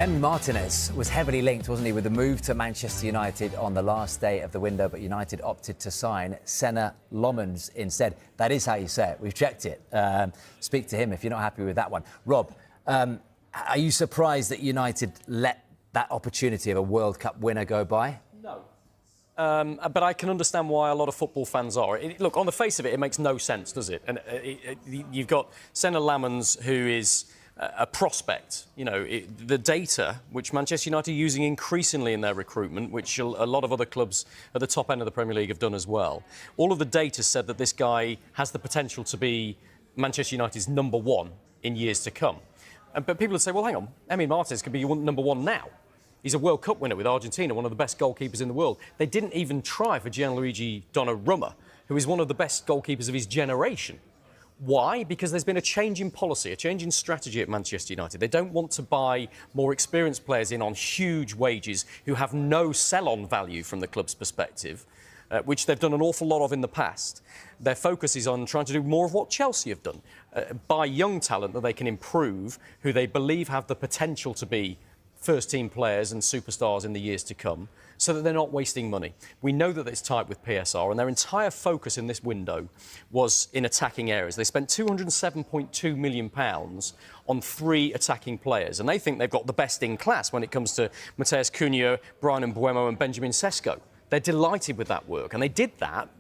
Emi Martinez was heavily linked, wasn't he, with the move to Manchester United on the last day of the window, but United opted to sign Senna Lomans instead. That is how you say it. We've checked it. Speak to him if you're not happy with that one. Rob, are you surprised that United let that opportunity of a World Cup winner go by? No. But I can understand why a lot of football fans are. Look, on the face of it, it makes no sense, does it? And you've got Senna Lomans, who is a prospect. You know, the data, which Manchester United are using increasingly in their recruitment, which a lot of other clubs at the top end of the Premier League have done as well, all of the data said that this guy has the potential to be Manchester United's number one in years to come. But people would say, well, hang on, Emi Martinez could be your number one now. He's a World Cup winner with Argentina, one of the best goalkeepers in the world. They didn't even try for Gianluigi Donnarumma, who is one of the best goalkeepers of his generation. Why? Because there's been a change in policy, a change in strategy at Manchester United. They don't want to buy more experienced players in on huge wages who have no sell-on value from the club's perspective, which they've done an awful lot of in the past. Their focus is on trying to do more of what Chelsea have done, buy young talent that they can improve, who they believe have the potential to be first-team players and superstars in the years to come, so that they're not wasting money. We know that it's tight with PSR, and their entire focus in this window was in attacking areas. They spent £207.2 million on 3 attacking players, and they think they've got the best in class when it comes to Mateus Cunha, Brian Mbeumo and Benjamin Sesko. They're delighted with that work, and they did that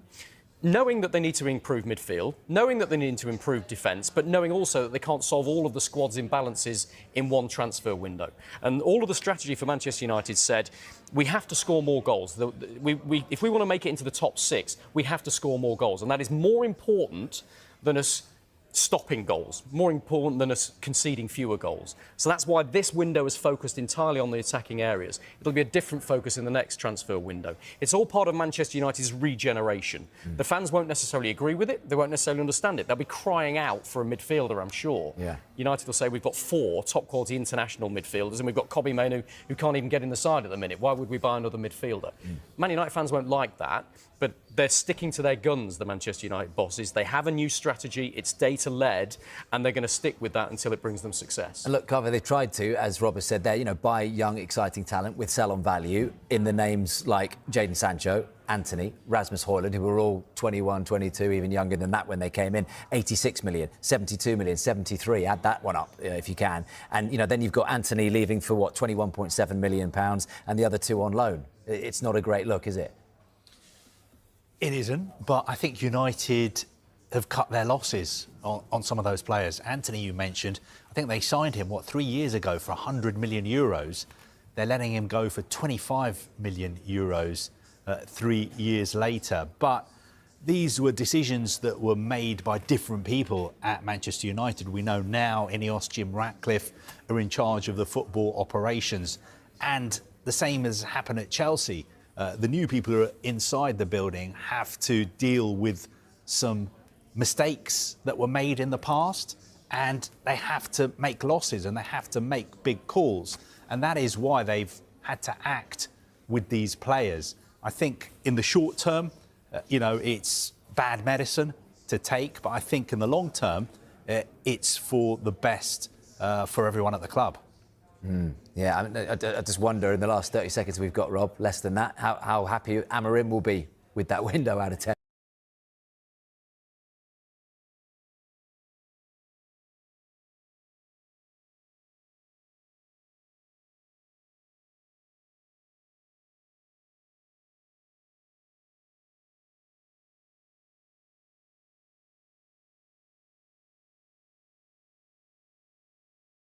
knowing that they need to improve midfield, knowing that they need to improve defence, but knowing also that they can't solve all of the squad's imbalances in one transfer window. And all of the strategy for Manchester United said, we have to score more goals. If we want to make it into the top 6, we have to score more goals. And that is more important than us stopping goals, more important than us conceding fewer goals. So that's why this window is focused entirely on the attacking areas. It'll be a different focus in the next transfer window. It's all part of Manchester United's regeneration. The fans won't necessarily agree with it. They won't necessarily understand it. They'll be crying out for a midfielder, I'm sure. Yeah. United will say we've got 4 top-quality international midfielders and we've got Kobbie Mainoo who can't even get in the side at the minute. Why would we buy another midfielder? Man United fans won't like that, but they're sticking to their guns, the Manchester United bosses. They have a new strategy, it's data-led, and they're going to stick with that until it brings them success. And look, Carver, they tried to, as Rob has said there, buy young, exciting talent with sell-on value in the names like Jadon Sancho, Anthony, Rasmus Højlund, who were all 21, 22, even younger than that when they came in. 86 million, 72 million, 73. Add that one up if you can. And, then you've got Anthony leaving for, what, £21.7 million and the other 2 on loan. It's not a great look, is it? It isn't, but I think United have cut their losses on some of those players. Anthony, you mentioned, I think they signed him, 3 years ago for €100 million. They're letting him go for €25 million 3 years later. But these were decisions that were made by different people at Manchester United. We know now Ineos, Jim Ratcliffe are in charge of the football operations. And the same has happened at Chelsea. The new people who are inside the building have to deal with some mistakes that were made in the past, and they have to make losses and they have to make big calls. And that is why they've had to act with these players. I think in the short term, it's bad medicine to take, but I think in the long term, it's for the best for everyone at the club. Yeah, I just wonder, in the last 30 seconds we've got, Rob, less than that, how happy Amorim will be with that window out of 10.